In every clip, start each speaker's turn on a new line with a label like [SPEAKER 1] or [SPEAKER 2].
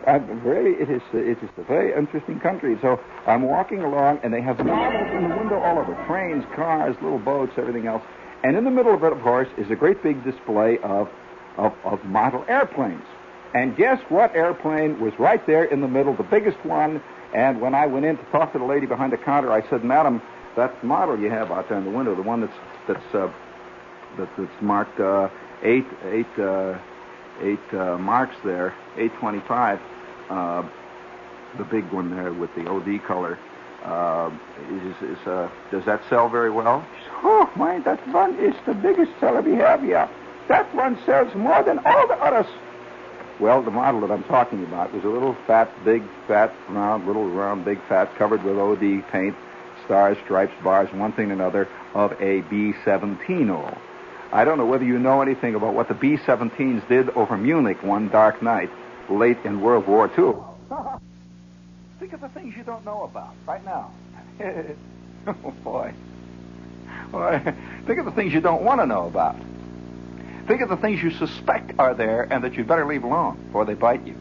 [SPEAKER 1] Really, it is a very interesting country. So I'm walking along, and they have models in the window all over. Trains, cars, little boats, everything else. And in the middle of it, of course, is a great big display of model airplanes. And guess what airplane was right there in the middle, the biggest one. And when I went in to talk to the lady behind the counter, I said, "Madam, that model you have out there in the window, the one that's marked eight marks there, 825, the big one there with the OD color. Does that sell very well?" She said, "Oh, my, that one is the biggest seller we have here. That one sells more than all the others." Well, the model that I'm talking about was a little fat, big, fat, round, big, fat, covered with OD paint, stars, stripes, bars, one thing and another, of a B-17. I don't know whether you know anything about what the B-17s did over Munich one dark night late in World War II. Think of the things you don't know about right now. Oh, boy. Think of the things you don't want to know about. Think of the things you suspect are there and that you'd better leave alone before they bite you.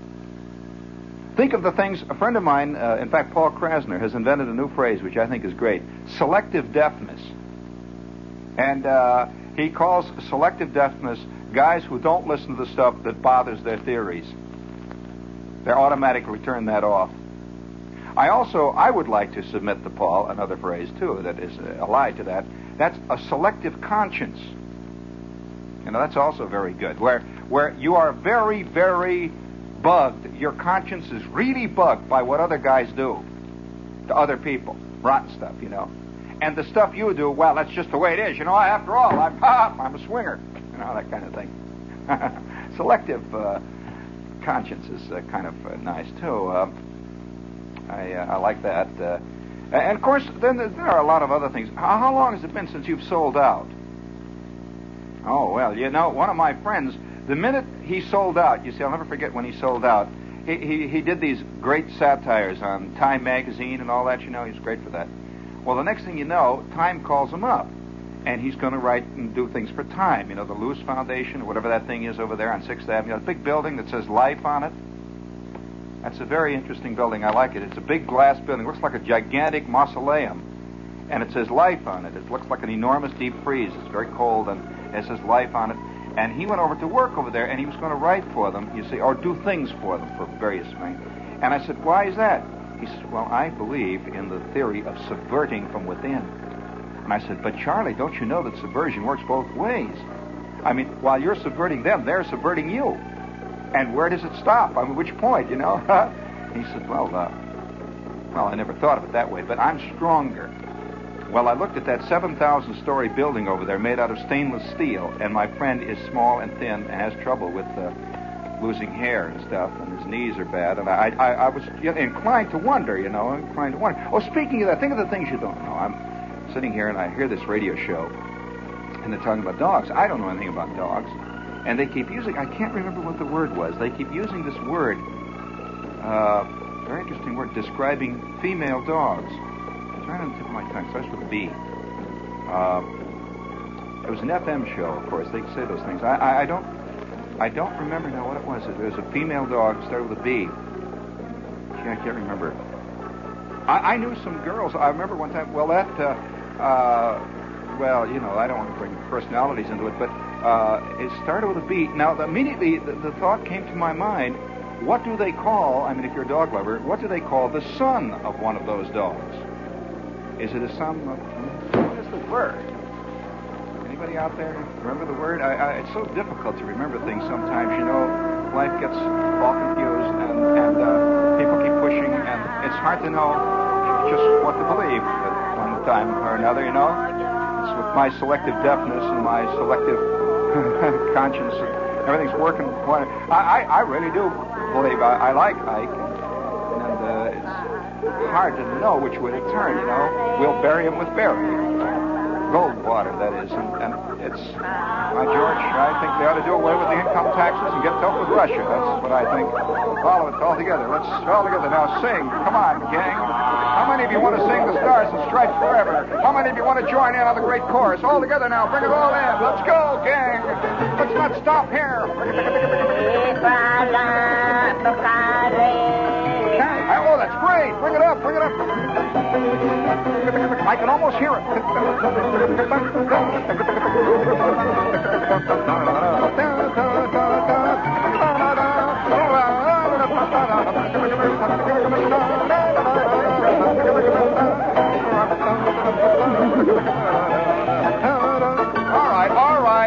[SPEAKER 1] Think of the things, a friend of mine, in fact, Paul Krasner, has invented a new phrase which I think is great, selective deafness. And he calls selective deafness guys who don't listen to the stuff that bothers their theories. They automatically turn that off. I would like to submit to Paul another phrase, too, that is allied to that. That's a selective conscience. You know, that's also very good, where you are very, very bugged. Your conscience is really bugged by what other guys do to other people. Rotten stuff, you know. And the stuff you do, well, that's just the way it is. You know, after all, I'm a swinger. You know, that kind of thing. Selective conscience is kind of nice, too. I like that. And, of course, then there are a lot of other things. How long has it been since you've sold out? Oh, well, you know, one of my friends, the minute he sold out, you see, I'll never forget when he sold out, he did these great satires on Time magazine and all that, you know, he was great for that. Well, the next thing you know, Time calls him up, and he's going to write and do things for Time, you know, the Luce Foundation, or whatever that thing is over there on 6th Avenue, a big building that says Life on it. That's a very interesting building. I like it. It's a big glass building. It looks like a gigantic mausoleum, and it says Life on it. It looks like an enormous deep freeze. It's very cold, and it says Life on it. And he went over to work over there, and he was going to write for them, you see, or do things for them for various things. And I said, "Why is that?" He said, "Well, I believe in the theory of subverting from within." And I said, "But Charlie, don't you know that subversion works both ways? I mean, while you're subverting them, they're subverting you. And where does it stop? I mean, which point, you know?" He said, well, I never thought of it that way, but I'm stronger. Well, I looked at that 7,000-story building over there made out of stainless steel, and my friend is small and thin and has trouble with losing hair and stuff, and his knees are bad, and I was inclined to wonder, you know, Oh, speaking of that, think of the things you don't know. I'm sitting here, and I hear this radio show, and they're talking about dogs. I don't know anything about dogs. And they keep using, I can't remember what the word was. They keep using this word, very interesting word, describing female dogs. It's right on the tip of my tongue. It starts with a B. It was an FM show, of course. They say those things. I don't remember now what it was. There was a female dog that started with a B. Gee, I can't remember. I knew some girls. I remember one time, well, you know, I don't want to bring personalities into it, but it started with a B. Now, immediately, the thought came to my mind, what do they call, I mean, if you're a dog lover, what do they call the son of one of those dogs? Is it a son of... What is the word? Anybody out there remember the word? It's so difficult to remember things sometimes, you know. Life gets all confused, and people keep pushing, and it's hard to know just what to believe at one time or another, you know. It's with my selective deafness and my selective conscience, everything's working. I really do believe I like Ike, and it's hard to know which way to turn, you know. We'll bury him with Barry. Goldwater, that is, and it's, my George, I think they ought to do away with the income taxes and get tough with Russia. That's what I think. All of it, all together. Let's all together now sing. Come on, gang. How many of you want to sing the Stars and Stripes Forever? How many of you want to join in on the great chorus? All together now. Bring it all in. Let's go, gang. Let's not stop here. Great. Bring it up. I can almost hear it.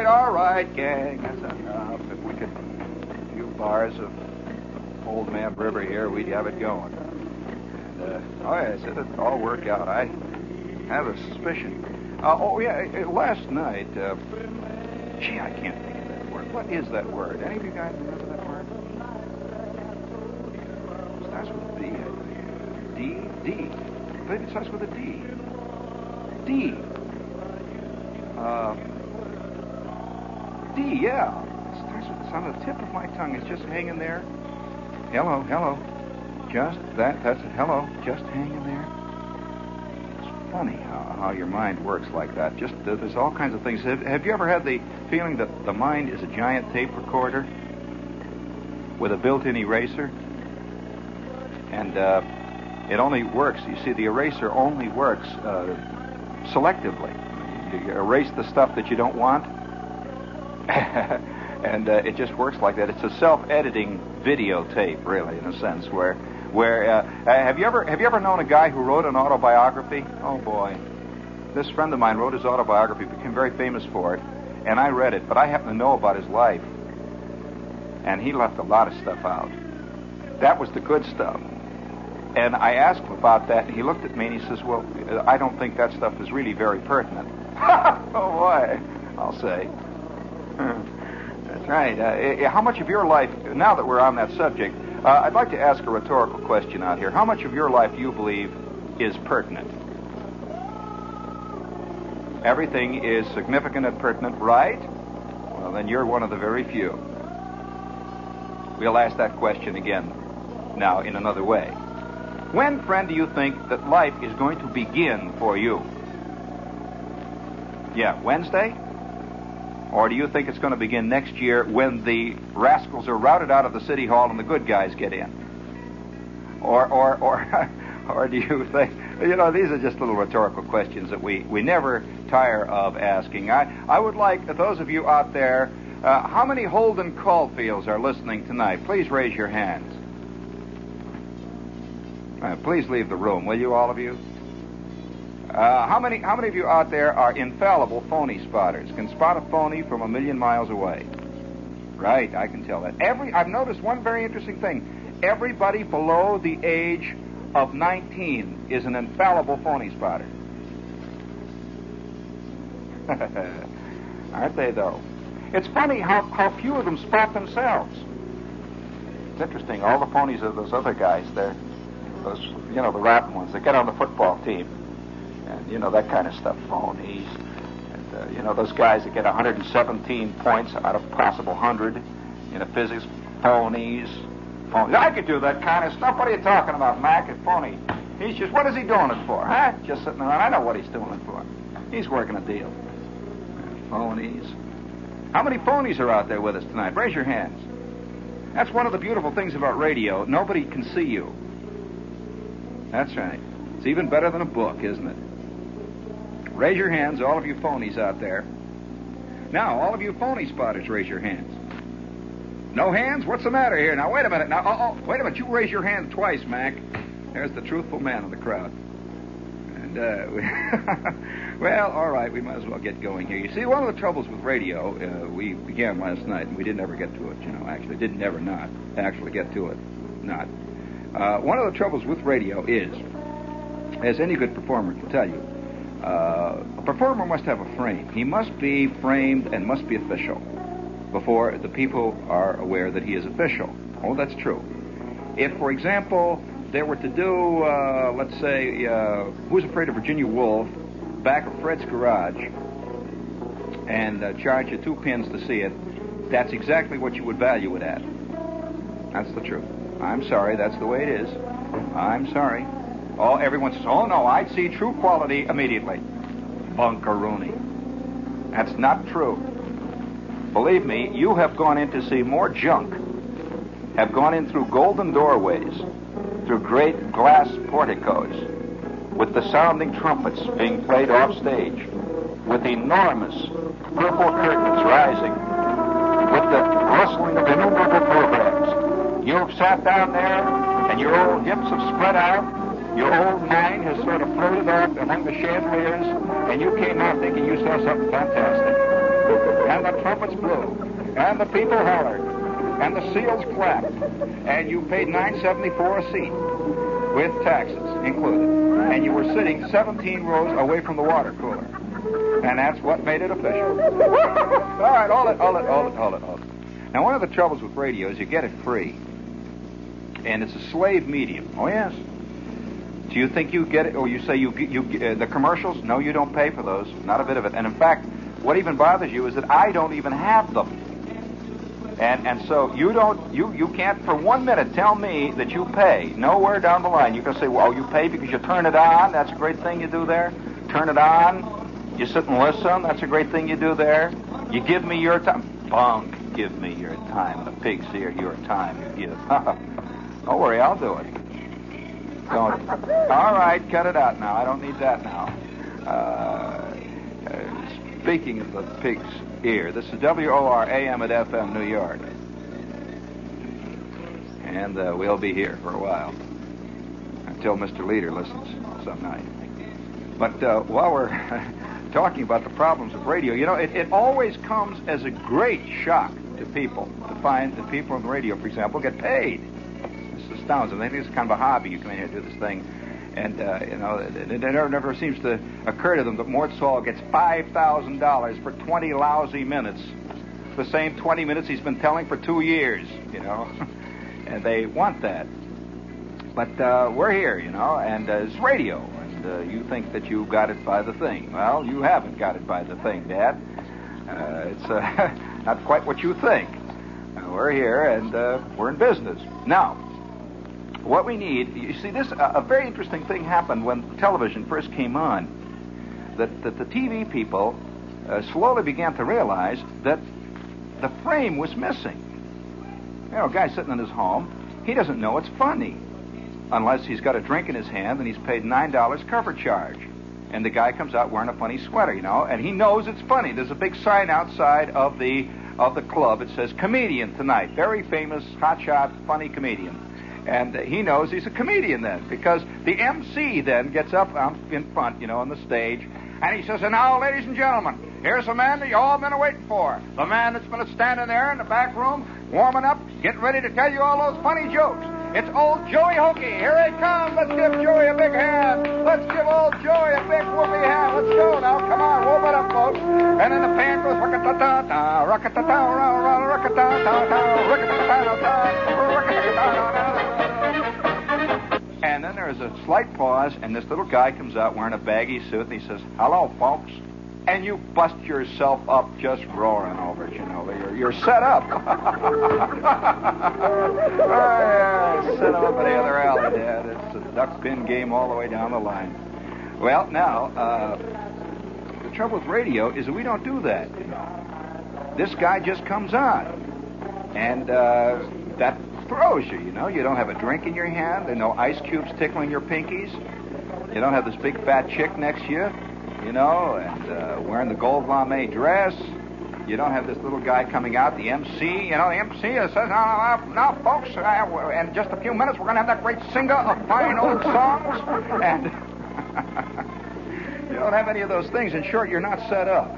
[SPEAKER 1] All right, gang. That's enough. If we could a few bars of Old Man River here, we'd have it going. And, yes, it'll all work out. I have a suspicion. Last night, I can't think of that word. What is that word? Any of you guys remember that word? It starts with a D, I think. D. I think it starts with a D. D, yeah. It starts with, it's on the tip of my tongue. It's just hanging there. Hello. Just that's it. Hello. Just hanging there. It's funny how your mind works like that. Just there's all kinds of things. Have you ever had the feeling that the mind is a giant tape recorder with a built-in eraser? And it only works. You see, the eraser only works selectively. You erase the stuff that you don't want. And it just works like that. It's a self-editing videotape, really, in a sense. Where have you ever known a guy who wrote an autobiography? Oh boy, this friend of mine wrote his autobiography, became very famous for it, and I read it. But I happen to know about his life, and he left a lot of stuff out. That was the good stuff. And I asked him about that, and he looked at me and he says, "Well, I don't think that stuff is really very pertinent." Oh boy, I'll say. That's right. How much of your life, now that we're on that subject, I'd like to ask a rhetorical question out here. How much of your life do you believe is pertinent? Everything is significant and pertinent, right? Well, then you're one of the very few. We'll ask that question again now in another way. When, friend, do you think that life is going to begin for you? Yeah, Wednesday? Or do you think it's going to begin next year when the rascals are routed out of the city hall and the good guys get in? Or do you think, these are just little rhetorical questions that we never tire of asking. I would like, those of you out there, how many Holden Caulfields are listening tonight? Please raise your hands. Please leave the room, will you, all of you? How many of you out there are infallible phony spotters? Can spot a phony from a million miles away? Right, I can tell that. I've noticed one very interesting thing. Everybody below the age of 19 is an infallible phony spotter. Aren't they, though? It's funny how few of them spot themselves. It's interesting. All the phonies are those other guys there. Those, the rotten ones that get on the football team. And, that kind of stuff, phonies. And, those guys that get 117 points out of possible 100 in a physics, phonies. I could do that kind of stuff. What are you talking about, Mac? A phony. He's just, what is he doing it for, huh? Just sitting around. I know what he's doing it for. He's working a deal. Phonies. How many phonies are out there with us tonight? Raise your hands. That's one of the beautiful things about radio. Nobody can see you. That's right. It's even better than a book, isn't it? Raise your hands, all of you phonies out there. Now, all of you phony spotters, raise your hands. No hands? What's the matter here? Now, wait a minute. Now, wait a minute. You raise your hand twice, Mac. There's the truthful man in the crowd. And, well, all right, we might as well get going here. You see, one of the troubles with radio, we began last night, and we didn't ever get to it, actually. Didn't ever not actually get to it. Not. One of the troubles with radio is, as any good performer can tell you, a performer must have a frame. He must be framed and must be official before the people are aware that he is official. Oh, that's true. If, for example, they were to do, let's say, Who's Afraid of Virginia Woolf back of Fred's garage and charge you 2 pins to see it, that's exactly what you would value it at. That's the truth. I'm sorry, that's the way it is. I'm sorry. Oh, everyone says, oh, no, I'd see true quality immediately. Bunkaroony. That's not true. Believe me, you have gone in to see more junk have gone in through golden doorways, through great glass porticos, with the sounding trumpets being played off stage, with enormous purple curtains rising, with the rustling of innumerable programs. You've sat down there, and your old hips have spread out, your old mind has sort of floated off among the chandeliers, and you came out thinking you saw something fantastic. And the trumpets blew, and the people hollered, and the seals clapped, and you paid $9.74 a seat, with taxes included. And you were sitting 17 rows away from the water cooler. And that's what made it official. All right, hold it. Now, one of the troubles with radio is you get it free. And it's a slave medium. Oh, yes. Do you think you get it? Or you say the commercials? No, you don't pay for those. Not a bit of it. And in fact, what even bothers you is that I don't even have them. And so you can't for 1 minute tell me that you pay. Nowhere down the line. You can say, well, you pay because you turn it on. That's a great thing you do there. Turn it on. You sit and listen. That's a great thing you do there. You give me your time. Bunk. Give me your time. The pig's here. Your time you give. Don't worry, I'll do it. Don't. All right, cut it out now. I don't need that now. Speaking of the pig's ear, this is WOR AM at FM, New York. And we'll be here for a while. Until Mr. Leader listens some night. But while we're talking about the problems of radio, you know, it always comes as a great shock to people to find that people on the radio, for example, get paid. This astounds them. They think it's kind of a hobby. You come in here and do this thing. And, you know, it never seems to occur to them that Mort Saul gets $5,000 for 20 lousy minutes. The same 20 minutes he's been telling for 2 years, you know. And they want that. But we're here, you know, and it's radio. And you think that you got it by the thing. Well, you haven't got it by the thing, Dad. It's not quite what you think. We're here, and we're in business. Now, what we need, you see, a very interesting thing happened when television first came on. That the TV people slowly began to realize that the frame was missing. You know, a guy sitting in his home, he doesn't know it's funny. Unless he's got a drink in his hand and he's paid $9 cover charge. And the guy comes out wearing a funny sweater, you know, and he knows it's funny. There's a big sign outside of the club. It says, comedian tonight. Very famous, hotshot, funny comedian. And he knows he's a comedian then, because the MC then gets up in front, you know, on the stage, and he says, and now, ladies and gentlemen, here's the man that you all been waiting for. The man that's been standing there in the back room, warming up, getting ready to tell you all those funny jokes. It's old Joey Hokey. Here he comes. Let's give Joey a big hand. Let's give old Joey a big whoopee hand. Let's go now. Come on, whoop it up, folks. And then the band goes rock-a-ta-ta-ta, rock-a-ta-ta, rock-a-ta-ta-ta, rock-a-ta-ta-ta. And then there's a slight pause, and this little guy comes out wearing a baggy suit, and he says, hello, folks. And you bust yourself up just roaring over it, you know. You're set up. Set up in the other alley, Dad. It's a duck pin game all the way down the line. Well, now, the trouble with radio is that we don't do that, you know. This guy just comes on, and that throws you, you know. You don't have a drink in your hand. There are no ice cubes tickling your pinkies. You don't have this big fat chick next to you, you know, and wearing the gold lame dress. You don't have this little guy coming out, the MC. You know, the MC says, now, folks, in just a few minutes, we're going to have that great singer of fine old songs. And you don't have any of those things. In short, you're not set up.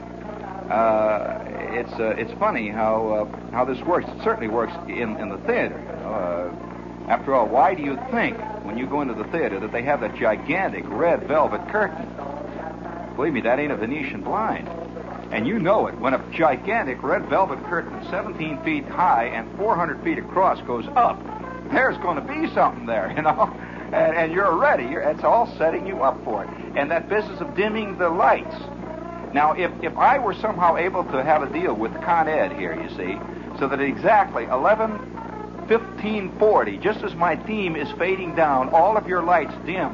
[SPEAKER 1] It's funny how this works. It certainly works in the theater. You know? After all, why do you think, when you go into the theater, that they have that gigantic red velvet curtain? Believe me, that ain't a Venetian blind. And you know it. When a gigantic red velvet curtain 17 feet high and 400 feet across goes up, there's going to be something there, you know. And you're ready. It's all setting you up for it. And that business of dimming the lights. Now, if I were somehow able to have a deal with Con Ed here, you see, so that exactly 11:15:40, just as my theme is fading down, all of your lights dim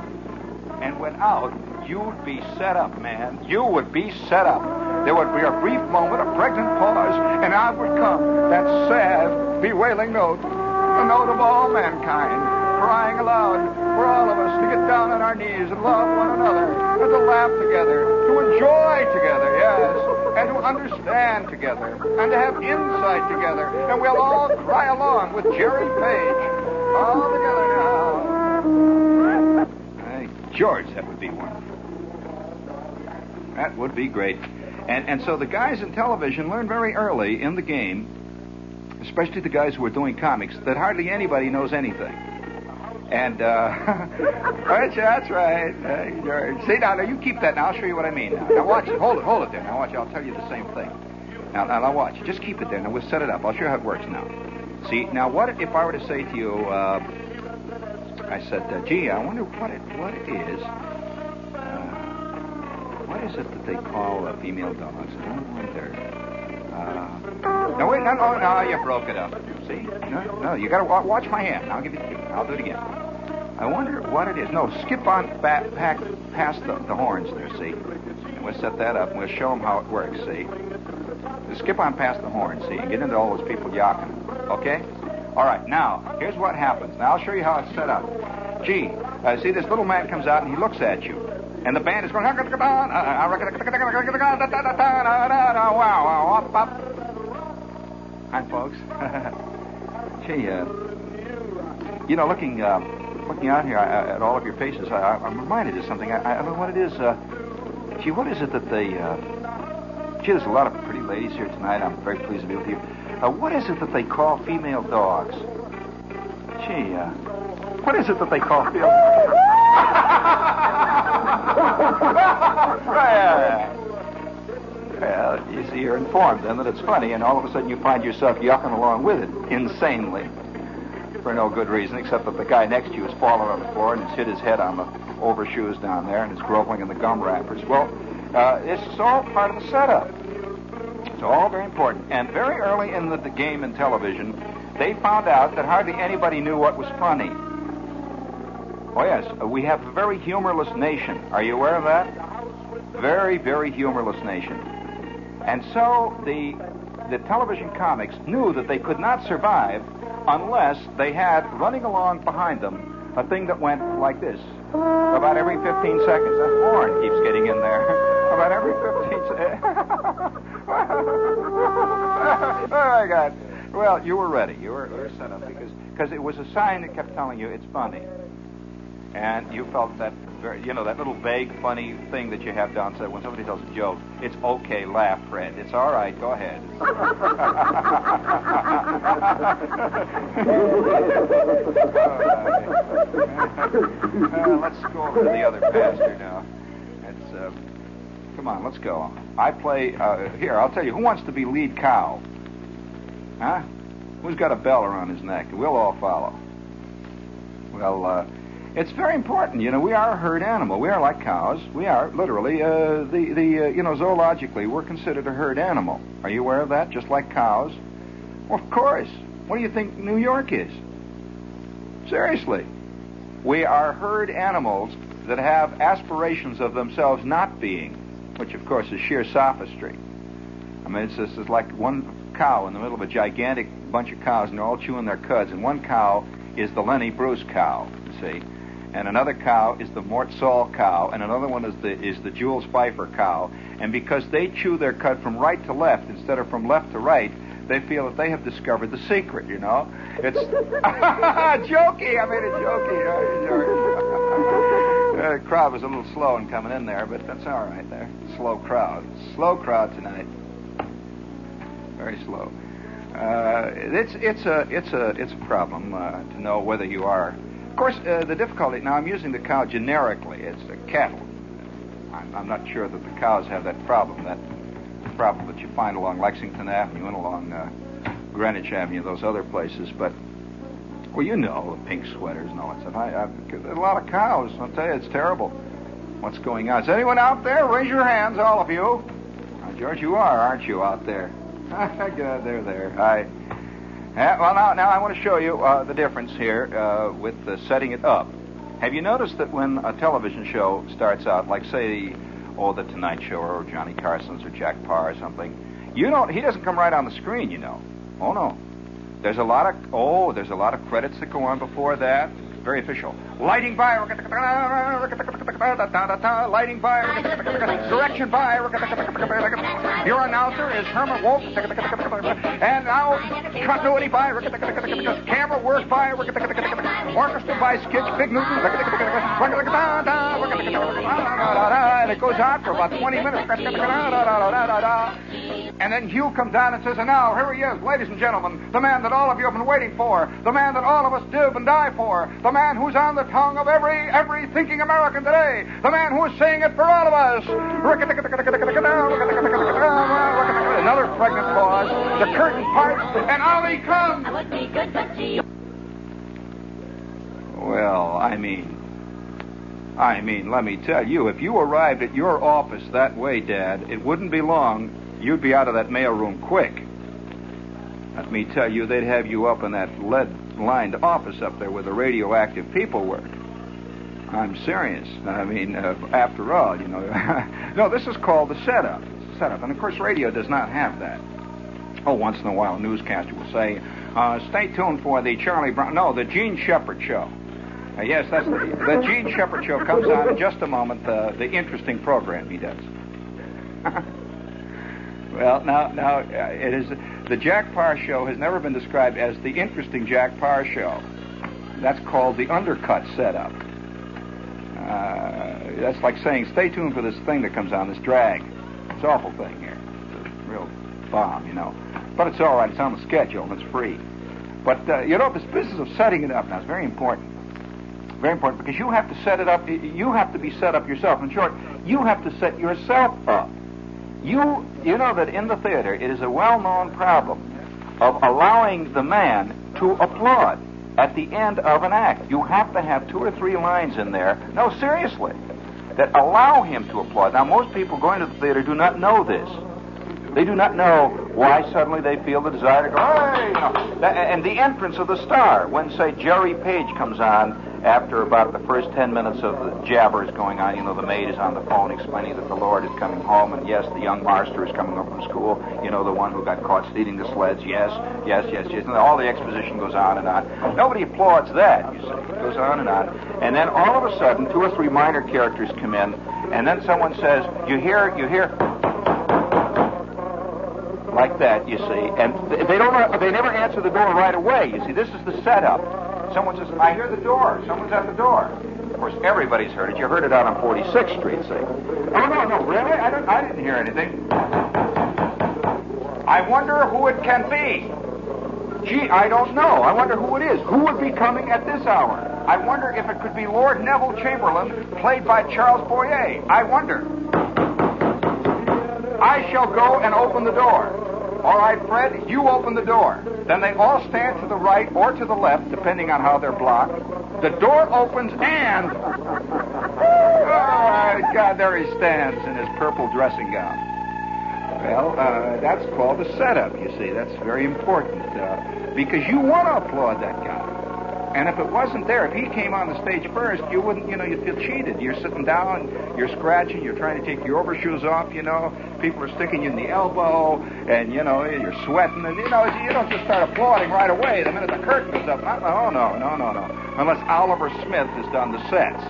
[SPEAKER 1] and went out, you'd be set up, man. You would be set up. There would be a brief moment, a pregnant pause, and out would come that sad, bewailing note. the note of all mankind, crying aloud for all of us to get down on our knees and love one another, and to laugh together, to enjoy together, yes, and to understand together, and to have insight together, and we'll all cry along with Jerry Page. All together now. Hey, George, that would be wonderful. That would be great. And so the guys in television learn very early in the game, especially the guys who are doing comics, that hardly anybody knows anything. And, that's right. Hey, George. See, now, you keep that. Now, I'll show you what I mean. Now watch it. Hold it there. Now, watch it. I'll tell you the same thing. Now, watch. Just keep it there. Now, we'll set it up. I'll show you how it works now. See, now, what if I were to say to you, I said, gee, I wonder what it is. What is it that they call female dogs? I wonder. No, wait, no, you broke it up. See? No, you got to watch my hand. I'll give you the key. I'll do it again. I wonder what it is. No, skip on past the horns there, see? And we'll set that up, and we'll show them how it works, see? Just skip on past the horns, see? And get into all those people yawking. Okay? All right, now, here's what happens. Now, I'll show you how it's set up. Gee, see, this little man comes out, and he looks at you. And the band is going... Hi, folks. Gee, looking out here at all of your faces, I'm reminded of something. I don't know what it is. Gee, what is it that they... Gee, there's a lot of pretty ladies here tonight. I'm very pleased to be with you. What is it that they call female dogs? Gee, what is it that they call female dogs? Well, you see, you're informed then that it's funny, and all of a sudden you find yourself yucking along with it, insanely, for no good reason, except that the guy next to you has fallen on the floor and has hit his head on the overshoes down there and is groping in the gum wrappers. Well, this is all part of the setup. It's all very important. And very early in the game in television, they found out that hardly anybody knew what was funny. Oh, yes, we have a very humorless nation. Are you aware of that? Very, very humorless nation. And so the television comics knew that they could not survive unless they had running along behind them a thing that went like this. About every 15 seconds. That horn keeps getting in there. About every 15 seconds. Oh, my God. Well, you were ready. You were set up because it was a sign that kept telling you it's funny. And you felt that, that little vague, funny thing that you have downside when somebody tells a joke. It's okay, laugh, Fred. It's all right, go ahead. Let's go over to the other pastor now. Come on, let's go. I play, here, I'll tell you, who wants to be lead cow? Huh? Who's got a bell around his neck? We'll all follow. Well, it's very important. We are a herd animal. We are like cows. We are literally, zoologically, we're considered a herd animal. Are you aware of that? Just like cows? Well, of course. What do you think New York is? Seriously. We are herd animals that have aspirations of themselves not being, which, of course, is sheer sophistry. I mean, it's like one cow in the middle of a gigantic bunch of cows, and they're all chewing their cuds, and one cow is the Lenny Bruce cow, you see. And another cow is the Mort Saul cow, and another one is the Jules Pfeiffer cow. And because they chew their cud from right to left instead of from left to right, they feel that they have discovered the secret, It's jokey. I made it jokey. The crowd was a little slow in coming in there, but that's all right there. Slow crowd. Slow crowd tonight. Very slow. It's a problem to know whether you are. Of course, the difficulty, now I'm using the cow generically, it's the cattle. I'm not sure that the cows have that problem that you find along Lexington Avenue and along Greenwich Avenue, those other places, but, well, the pink sweaters and all that stuff. There's a lot of cows, I'll tell you, it's terrible what's going on. Is anyone out there? Raise your hands, all of you. George, you are, aren't you, out there? Good, they're there. Well, now I want to show you the difference here with setting it up. Have you noticed that when a television show starts out, like, say, The Tonight Show or Johnny Carson's or Jack Parr or something, he doesn't come right on the screen, Oh, no. There's a lot of credits that go on before that. Very official. Lighting by, lighting by, direction by. Your announcer is Herman Wolf. And now, continuity by, camera work by, orchestra by Skitch, Big Newton. And it goes on for about 20 minutes. And then Hugh comes down and says, and now, here he is, ladies and gentlemen, the man that all of you have been waiting for, the man that all of us live and die for, the man who's on the tongue of every thinking American today, the man who is saying it for all of us. Another pregnant pause, the curtain parts, and out he comes. Well, I mean, let me tell you, if you arrived at your office that way, Dad, it wouldn't be long. You'd be out of that mailroom quick. Let me tell you, they'd have you up in that lead-lined office up there where the radioactive people work. I'm serious. I mean, after all, you know. No, this is called the setup. And, of course, radio does not have that. Oh, once in a while, a newscaster will say, stay tuned for the Charlie Brown... No, the Gene Shepard Show. Yes, that's the Gene Shepard Show comes on in just a moment, the interesting program he does. Well, now, it is... The Jack Paar Show has never been described as the interesting Jack Paar Show. That's called the undercut setup. That's like saying, stay tuned for this thing that comes on, this drag. It's an awful thing here. It's a real bomb, you know. But it's all right. It's on the schedule, and it's free. But, this business of setting it up now is very important. Very important, because you have to set it up. You have to be set up yourself. In short, you have to set yourself up. You know that in the theater, it is a well-known problem of allowing the man to applaud at the end of an act. You have to have 2 or 3 lines in there, no, seriously, that allow him to applaud. Now, most people going to the theater do not know this. They do not know why suddenly they feel the desire to go, hey! No. And the entrance of the star, when, say, Jerry Page comes on after about the first 10 minutes of the jabbers going on, you know, the maid is on the phone explaining that the Lord is coming home, and yes, the young master is coming home from school, you know, the one who got caught stealing the sleds, yes. And all the exposition goes on and on. Nobody applauds that, you see. It goes on. And then all of a sudden, 2 or 3 minor characters come in, and then someone says, you hear, like that, you see. And they never answer the door right away, you see. This is the setup. Someone says, I hear the door. Someone's at the door. Of course, everybody's heard it. You heard it out on 46th Street, see. Oh, no, really? I didn't hear anything. I wonder who it can be. Gee, I don't know. I wonder who it is. Who would be coming at this hour? I wonder if it could be Lord Neville Chamberlain, played by Charles Boyer. I wonder. I shall go and open the door. All right, Fred, you open the door. Then they all stand to the right or to the left, depending on how they're blocked. The door opens and... Oh, God, there he stands in his purple dressing gown. Well, that's called a setup, you see. That's very important, because you want to applaud that guy. And if it wasn't there, if he came on the stage first, you wouldn't, you'd feel cheated. You're sitting down, you're scratching, you're trying to take your overshoes off, People are sticking you in the elbow, and, you're sweating, and, you don't just start applauding right away the minute the curtain is up. No. Unless Oliver Smith has done the sets.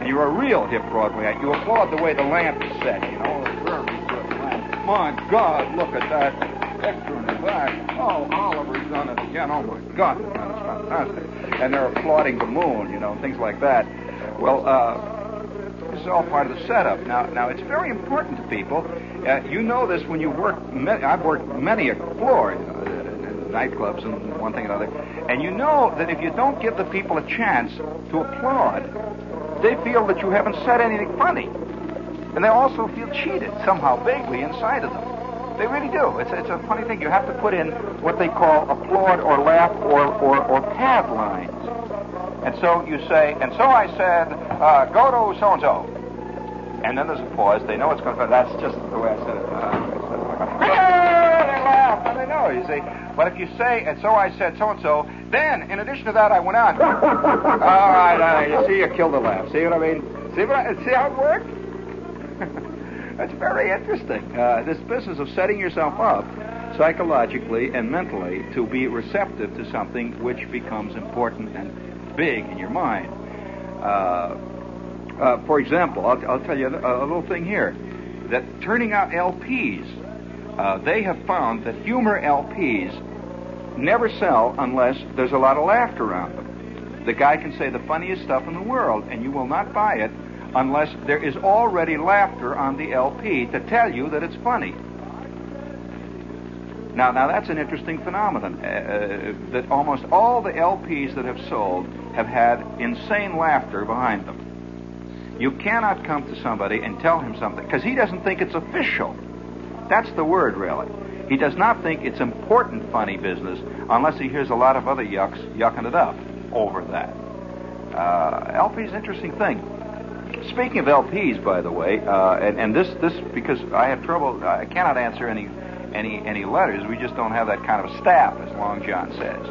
[SPEAKER 1] And you're a real hip Broadway act. You applaud the way the lamp is set, Very good lamp. My God, look at that. Picture in the back. Oh, Oliver's done it again. Oh, my God. That's fantastic. And they're applauding the moon, things like that. Well, this is all part of the setup. Now, it's very important to people. You know this when you work. I've worked many a floor, in nightclubs and one thing and another. And you know that if you don't give the people a chance to applaud, they feel that you haven't said anything funny. And they also feel cheated somehow, vaguely, inside of them. They really do. It's a funny thing. You have to put in what they call applaud or laugh or pad lines. And so you say, and so I said, go to so-and-so. And then there's a pause. They know it's going to... That's just the way I said it. They laugh. And they know, you see. But if you say, and so I said so-and-so, then, in addition to that, I went on. All right, you see, you killed the laugh. See what I mean? See how it worked? That's very interesting. This business of setting yourself up. psychologically and mentally to be receptive to something which becomes important and big in your mind. For example, I'll tell you a little thing here, that turning out LPs, they have found that humor LPs never sell unless there's a lot of laughter around them. The guy can say the funniest stuff in the world, and you will not buy it unless there is already laughter on the LP to tell you that it's funny. Now that's an interesting phenomenon, that almost all the LPs that have sold have had insane laughter behind them. You cannot come to somebody and tell him something, because he doesn't think it's official. That's the word, really. He does not think it's important funny business unless he hears a lot of other yucks yucking it up over that. LP is an interesting thing. Speaking of LPs, by the way, and this because I have trouble, I cannot answer any letters. We just don't have that kind of staff, as Long John says.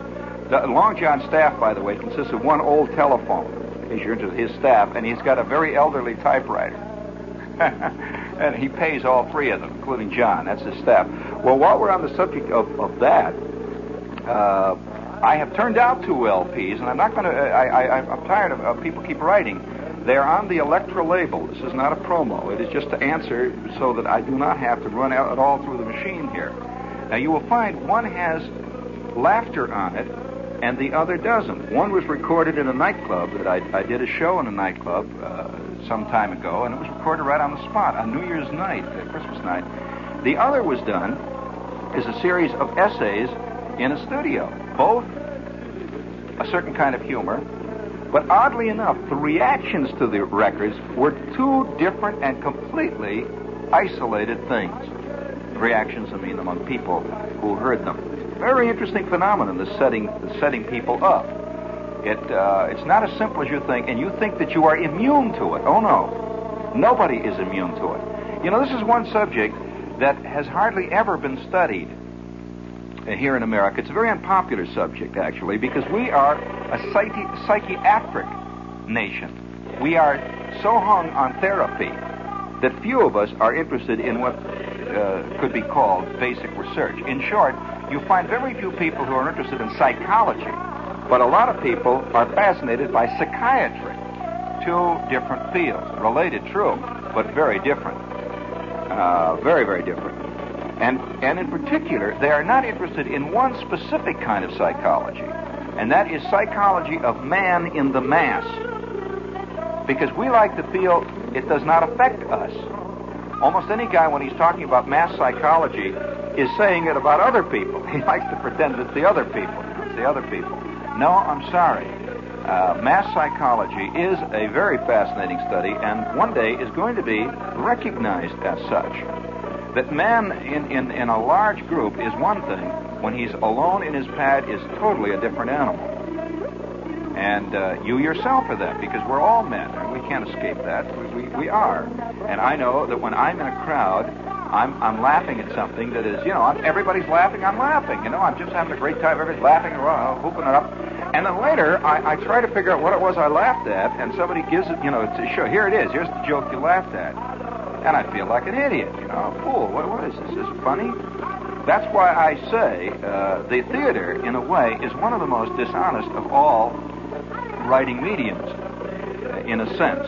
[SPEAKER 1] The Long John staff, by the way, consists of one old telephone, in case you're interested, his staff, and he's got a very elderly typewriter. And he pays all three of them, including John. That's his staff. Well, while we're on the subject of that, I have turned out 2 LPs, and I'm not going to. I'm tired of people keep writing. They're on the Electra label. This is not a promo. It is just to answer so that I do not have to run out at all through the machine here. Now, you will find one has laughter on it, and the other doesn't. One was recorded in a nightclub that I did a show in a nightclub some time ago, and it was recorded right on the spot on New Year's night, Christmas night. The other was done as a series of essays in a studio, both a certain kind of humor, but oddly enough, the reactions to the records were 2 different and completely isolated things. Reactions, I mean, among people who heard them. Very interesting phenomenon, the setting people up. It's not as simple as you think, and you think that you are immune to it. Oh, no. Nobody is immune to it. You know, this is one subject that has hardly ever been studied here in America. It's a very unpopular subject, actually, because we are a psychiatric nation. We are so hung on therapy that few of us are interested in what could be called basic research. In short, you find very few people who are interested in psychology, but a lot of people are fascinated by psychiatry. 2 different fields, related, true, but very different. Very, very different. And in particular, they are not interested in one specific kind of psychology, and that is psychology of man in the mass. Because we like to feel it does not affect us. Almost any guy, when he's talking about mass psychology, is saying it about other people. He likes to pretend it's the other people. It's the other people. No, I'm sorry. Mass psychology is a very fascinating study, and one day is going to be recognized as such. That man in a large group is one thing. When he's alone in his pad is totally a different animal. And you yourself are that, because we're all men, and we can't escape that. We are. And I know that when I'm in a crowd, I'm laughing at something that is, everybody's laughing, I'm laughing. I'm just having a great time. Everybody's laughing and whooping it up. And then later, I try to figure out what it was I laughed at, and somebody gives it, to show, here it is, here's the joke you laughed at. And I feel like an idiot, a fool. What is this? Is it funny? That's why I say the theater, in a way, is one of the most dishonest of all writing mediums, in a sense,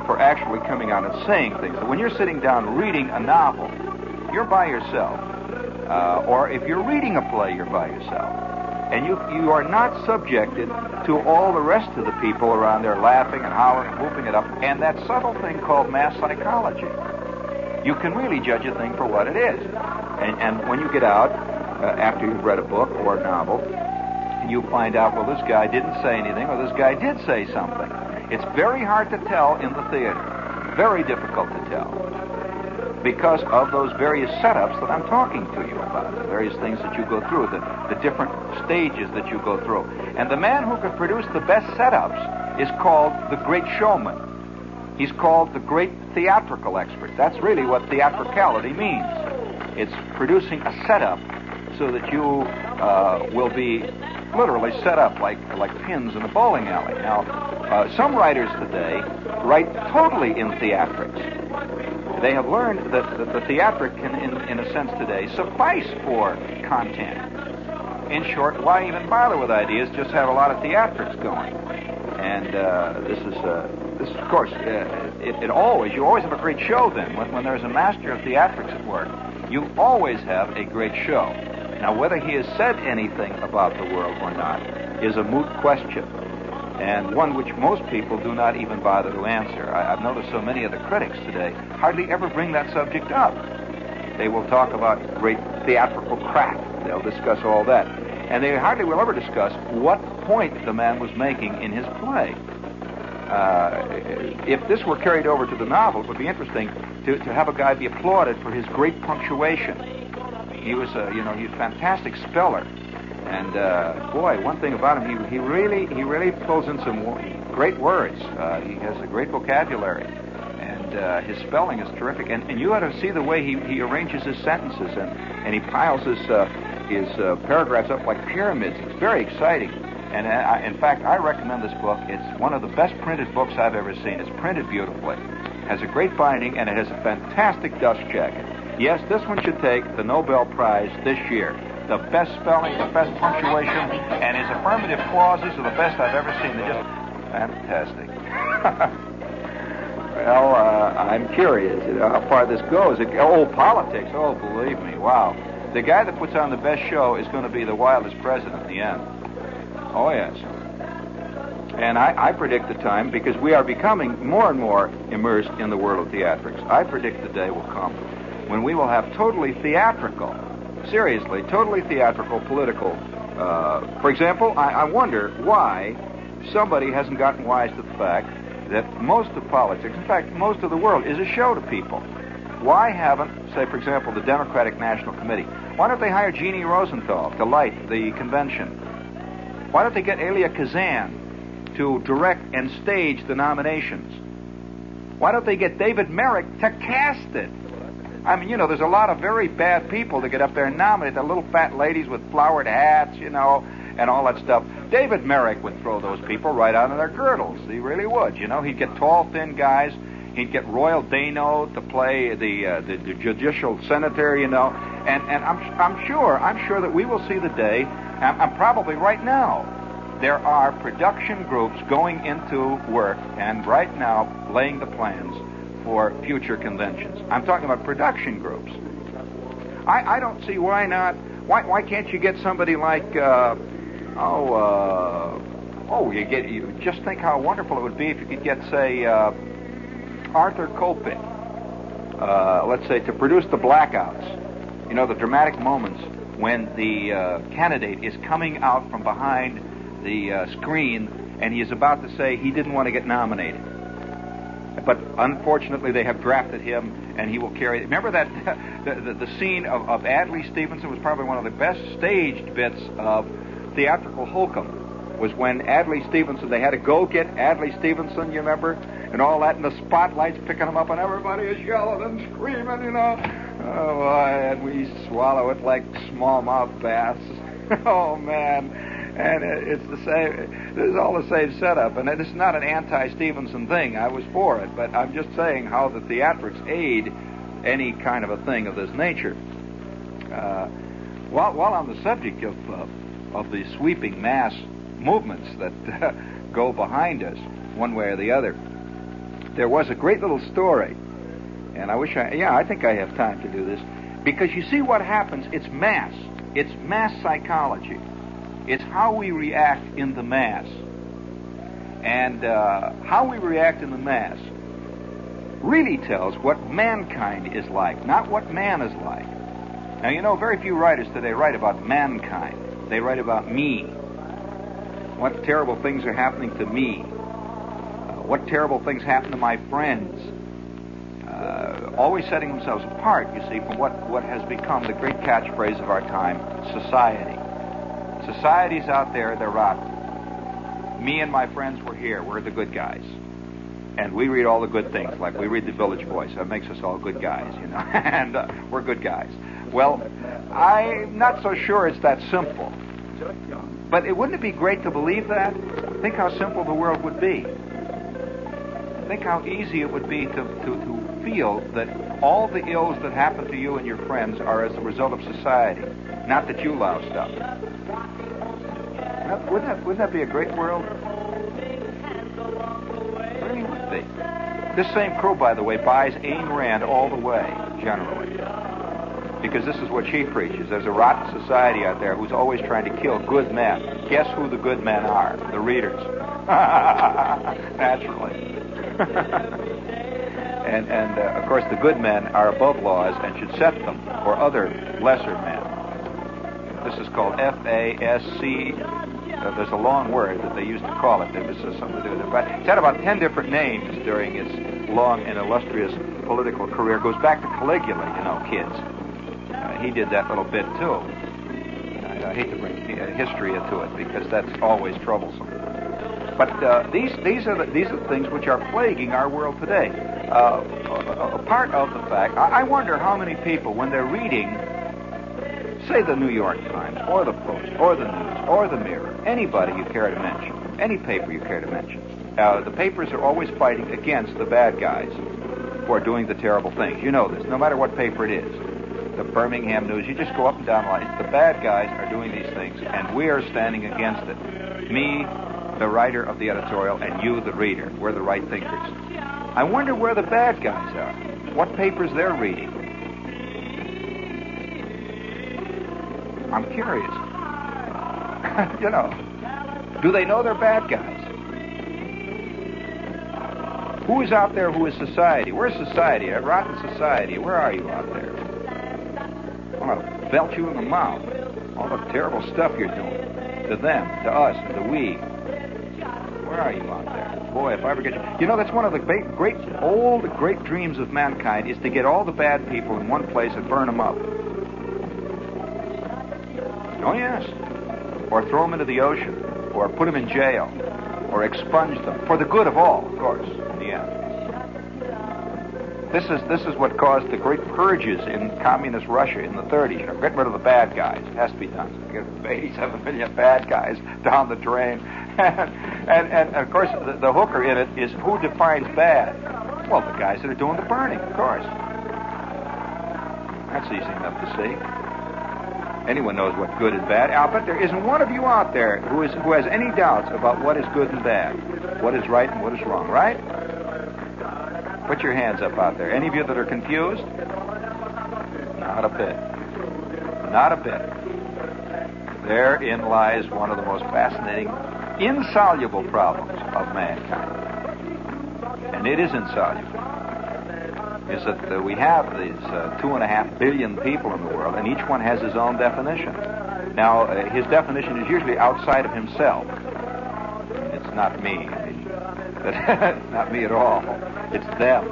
[SPEAKER 1] for actually coming out and saying things. But when you're sitting down reading a novel, you're by yourself. Or if you're reading a play, you're by yourself. And you are not subjected to all the rest of the people around there laughing and howling and whooping it up, and that subtle thing called mass psychology. You can really judge a thing for what it is. And when you get out, after you've read a book or a novel, you find out, well, this guy didn't say anything, or this guy did say something. It's very hard to tell in the theater. Very difficult to tell. Because of those various setups that I'm talking to you about, the various things that you go through, the different stages that you go through. And the man who can produce the best setups is called the great showman. He's called the great theatrical expert. That's really what theatricality means. It's producing a setup so that you will be literally set up like pins in a bowling alley. Now, some writers today write totally in theatrics. They have learned that the theatric can, in a sense today, suffice for content. In short, why even bother with ideas? Just have a lot of theatrics going. And this is, of course, you always have a great show then. When there's a master of theatrics at work, you always have a great show. Now, whether he has said anything about the world or not is a moot question, and one which most people do not even bother to answer. I've noticed so many of the critics today hardly ever bring that subject up. They will talk about great theatrical craft. They'll discuss all that. And they hardly will ever discuss what point the man was making in his play. If this were carried over to the novel, it would be interesting to have a guy be applauded for his great punctuation. He was a fantastic speller. And boy, one thing about him, he really pulls in some great words. He has a great vocabulary, and his spelling is terrific. And you ought to see the way he arranges his sentences, and he piles his paragraphs up like pyramids. It's very exciting. And in fact, I recommend this book. It's one of the best printed books I've ever seen. It's printed beautifully, has a great binding, and it has a fantastic dust jacket. Yes, this one should take the Nobel Prize this year. The best spelling, the best punctuation, and his affirmative clauses are the best I've ever seen. They're just fantastic. Well, I'm curious how far this goes. Politics. Oh, believe me, wow. The guy that puts on the best show is going to be the wildest president in the end. Oh, yes. And I predict the time, because we are becoming more and more immersed in the world of theatrics. I predict the day will come when we will have totally theatrical, seriously, totally theatrical political. For example, I wonder why somebody hasn't gotten wise to the fact that most of politics, in fact, most of the world, is a show to people. Why haven't, say, for example, the Democratic National Committee, why don't they hire Jeannie Rosenthal to light the convention? Why don't they get Elia Kazan to direct and stage the nominations? Why don't they get David Merrick to cast it? I mean, there's a lot of very bad people to get up there and nominate, the little fat ladies with flowered hats, and all that stuff. David Merrick would throw those people right out of their girdles. He really would. He'd get tall, thin guys. He'd get Royal Dano to play the judicial senator, and I'm sure that we will see the day, and probably right now, there are production groups going into work and right now laying the plans for future conventions. I'm talking about production groups. I don't see why not. Why can't you get somebody like you just think how wonderful it would be if you could get, say, Arthur Kopit, let's say, to produce the blackouts. The dramatic moments when the candidate is coming out from behind the screen and he is about to say he didn't want to get nominated. But unfortunately, they have drafted him, and he will carry it. Remember that the scene of Adlai Stevenson was probably one of the best staged bits of theatrical hokum, was when Adlai Stevenson, they had to go get Adlai Stevenson, you remember? And all that, and the spotlights picking him up, and everybody is yelling and screaming, Oh, boy, and we swallow it like smallmouth bass. Oh, man. And it's the same. This is all the same setup, and it's not an anti-Stevenson thing. I was for it, but I'm just saying how the theatrics aid any kind of a thing of this nature. While on the subject of the sweeping mass movements that go behind us, one way or the other, there was a great little story, and I think I have time to do this, because you see what happens. It's mass psychology. It's how we react in the mass. And how we react in the mass really tells what mankind is like, not what man is like. Now, very few writers today write about mankind. They write about me. What terrible things are happening to me. What terrible things happen to my friends. Always setting themselves apart, you see, from what has become the great catchphrase of our time, society. Society's out there, they're rotten. Me and my friends were here. We're the good guys. And we read all the good things, like we read the Village Voice. That makes us all good guys, and we're good guys. Well, I'm not so sure it's that simple. But wouldn't it be great to believe that? Think how simple the world would be. Think how easy it would be to feel that all the ills that happen to you and your friends are as a result of society. Not that you allow stuff. Wouldn't that be a great world? It really would be. This same crew, by the way, buys Ayn Rand all the way, generally. Because this is what she preaches. There's a rotten society out there who's always trying to kill good men. Guess who the good men are? The readers. Naturally. and of course, the good men are above laws and should set them for other lesser men. This is called FASC. There's a long word that they used to call it. This has something to do with it. But it's had about 10 different names during its long and illustrious political career. It goes back to Caligula, kids. He did that little bit, too. I hate to bring history into it because that's always troublesome. But these are the things which are plaguing our world today. A part of the fact, I wonder how many people, when they're reading, say the New York Times, or the Post, or the News, or the Mirror, anybody you care to mention, any paper you care to mention, the papers are always fighting against the bad guys who are doing the terrible things. You know this, no matter what paper it is. The Birmingham News, you just go up and down the line. The bad guys are doing these things, and we are standing against it. Me, the writer of the editorial, and you, the reader. We're the right thinkers. I wonder where the bad guys are, what papers they're reading. I'm curious. Do they know they're bad guys? Who is out there who is society? Where's society? A rotten society. Where are you out there? I want to belt you in the mouth. All the terrible stuff you're doing. To them, to us, and to we. Where are you out there? Boy, if I ever get you... that's one of the great dreams of mankind is to get all the bad people in one place and burn them up. Oh, yes. Or throw them into the ocean. Or put them in jail. Or expunge them. For the good of all, of course, in the end. This is what caused the great purges in communist Russia in the 30s. Get rid of the bad guys. It has to be done. Get 87 million bad guys down the drain. and of course, the hooker in it is who defines bad? Well, the guys that are doing the burning, of course. That's easy enough to see. Anyone knows what good and bad. I'll bet there isn't one of you out there who has any doubts about what is good and bad, what is right and what is wrong, right? Put your hands up out there. Any of you that are confused? Not a bit. Not a bit. Therein lies one of the most fascinating, insoluble problems of mankind. And it is insoluble. Is that we have these 2.5 billion people in the world, and each one has his own definition. Now, his definition is usually outside of himself. It's not me. It's not me at all. It's them,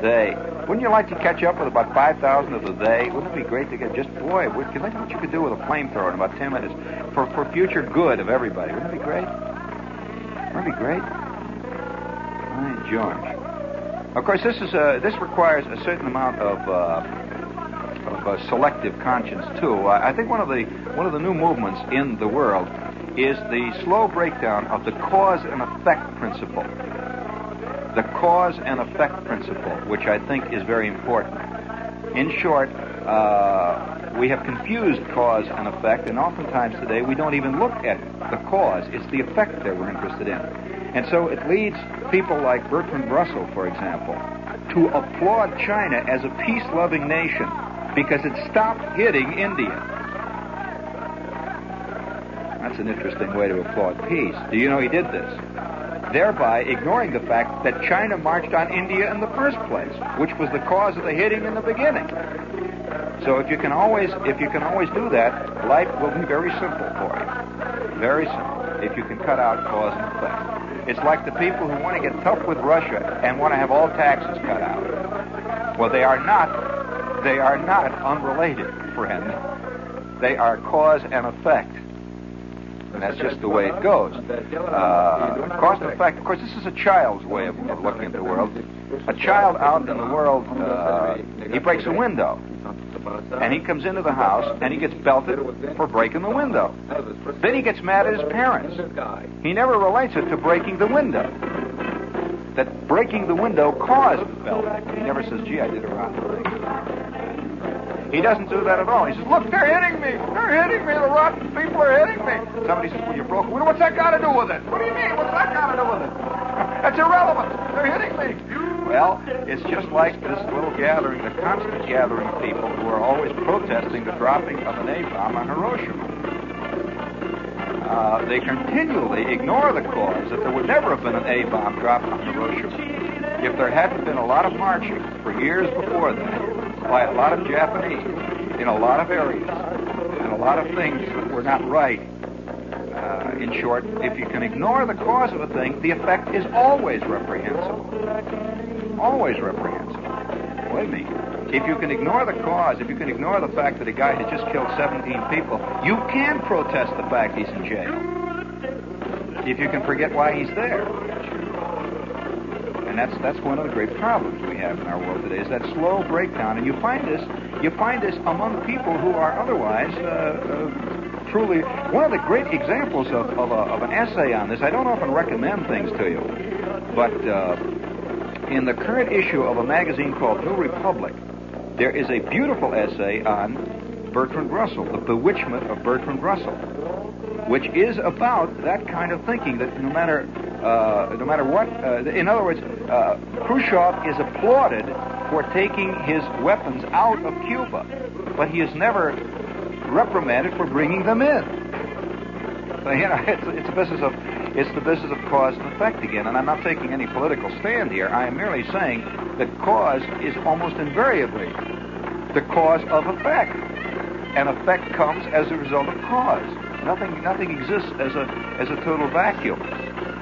[SPEAKER 1] they. Wouldn't you like to catch up with about 5,000 of the they? Wouldn't it be great to get just, boy, can you think what you could do with a flamethrower in about 10 minutes for future good of everybody? Wouldn't it be great? Wouldn't it be great? My George. Of course, this requires a certain amount of selective conscience too. I think one of the new movements in the world is the slow breakdown of the cause and effect principle. The cause and effect principle, which I think is very important. In short, we have confused cause and effect, and oftentimes today we don't even look at the cause. It's the effect that we're interested in. And so it leads people like Bertrand Russell, for example, to applaud China as a peace-loving nation because it stopped hitting India. That's an interesting way to applaud peace. Do you know he did this? Thereby ignoring the fact that China marched on India in the first place, which was the cause of the hitting in the beginning. So if you can always do that, life will be very simple for you. Very simple. If you can cut out cause and effect. It's like the people who want to get tough with Russia and want to have all taxes cut out. Well, they are not unrelated, friend. They are cause and effect. And that's just the way it goes. Cause and effect, of course, this is a child's way of looking at the world. A child out in the world, he breaks a window. And he comes into the house, and he gets belted for breaking the window. Then he gets mad at his parents. He never relates it to breaking the window. That breaking the window caused the belting. He never says, gee, I did a rotten thing. He doesn't do that at all. He says, look, they're hitting me. They're hitting me. The rotten people are hitting me. Somebody says, well, you broke a window. What's that got to do with it? What do you mean? What's that got to do with it? That's irrelevant. They're hitting me. Well, it's just like this little gathering, the constant gathering of people who are always protesting the dropping of an A-bomb on Hiroshima. They continually ignore the cause that there would never have been an A-bomb dropped on Hiroshima if there hadn't been a lot of marching for years before that by a lot of Japanese in a lot of areas and a lot of things that were not right. In short, if you can ignore the cause of a thing, the effect is always reprehensible. Always reprehensible. Believe me. If you can ignore the cause, if you can ignore the fact that a guy has just killed 17 people, you can protest the fact he's in jail. If you can forget why he's there. And that's one of the great problems we have in our world today, is that slow breakdown. And you find this among people who are otherwise truly. One of the great examples of an essay on this, I don't often recommend things to you, but in the current issue of a magazine called New Republic, there is a beautiful essay on Bertrand Russell, the bewitchment of Bertrand Russell, which is about that kind of thinking, that no matter what, in other words, Khrushchev is applauded for taking his weapons out of Cuba, but he is never reprimanded for bringing them in. So, you know, it's the business of cause and effect again, and I'm not taking any political stand here. I am merely saying that cause is almost invariably the cause of effect, and effect comes as a result of cause. Nothing exists as a total vacuum.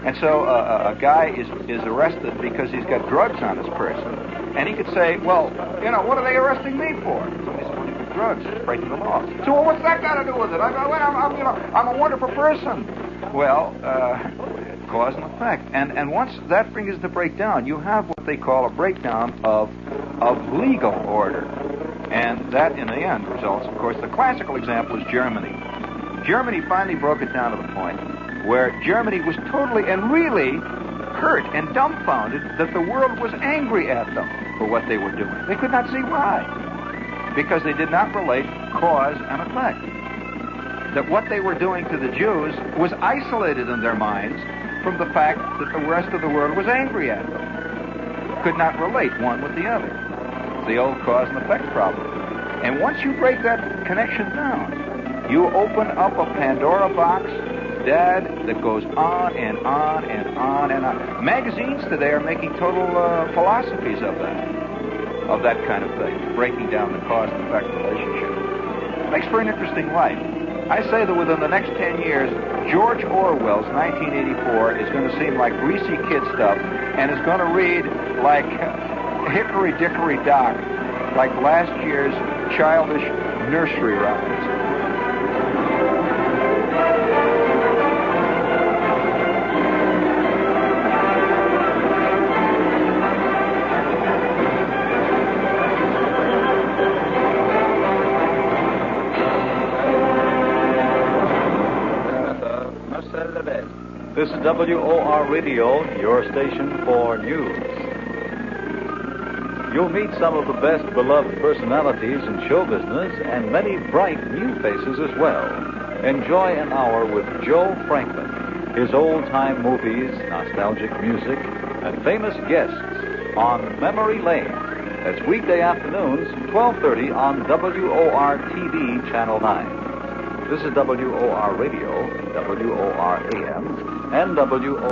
[SPEAKER 1] And so a guy is arrested because he's got drugs on his person, and he could say, well, you know, what are they arresting me for? Somebody says, well, you got drugs, breaking the law. So, well, what's that got to do with it? I'm a wonderful person. Well, cause and effect. And once that begins to break down, you have what they call a breakdown of legal order. And that, in the end, results, of course, the classical example is Germany. Germany finally broke it down to the point where Germany was totally and really hurt and dumbfounded that the world was angry at them for what they were doing. They could not see why. Because they did not relate cause and effect. That what they were doing to the Jews was isolated in their minds from the fact that the rest of the world was angry at them. Could not relate one with the other. It's the old cause and effect problem. And once you break that connection down, you open up a Pandora box, Dad, that goes on and on and on and on. Magazines today are making total philosophies of that kind of thing, breaking down the cause and effect relationship. It makes for an interesting life. I say that within the next 10 years, George Orwell's 1984 is going to seem like greasy kid stuff, and is going to read like Hickory Dickory Dock, like last year's childish nursery rhymes.
[SPEAKER 2] This is WOR Radio, your station for news. You'll meet some of the best beloved personalities in show business and many bright new faces as well. Enjoy an hour with Joe Franklin, his old-time movies, nostalgic music, and famous guests on Memory Lane. That's weekday afternoons, 12:30 on WOR TV Channel 9. This is WOR Radio, WOR AM, and WOR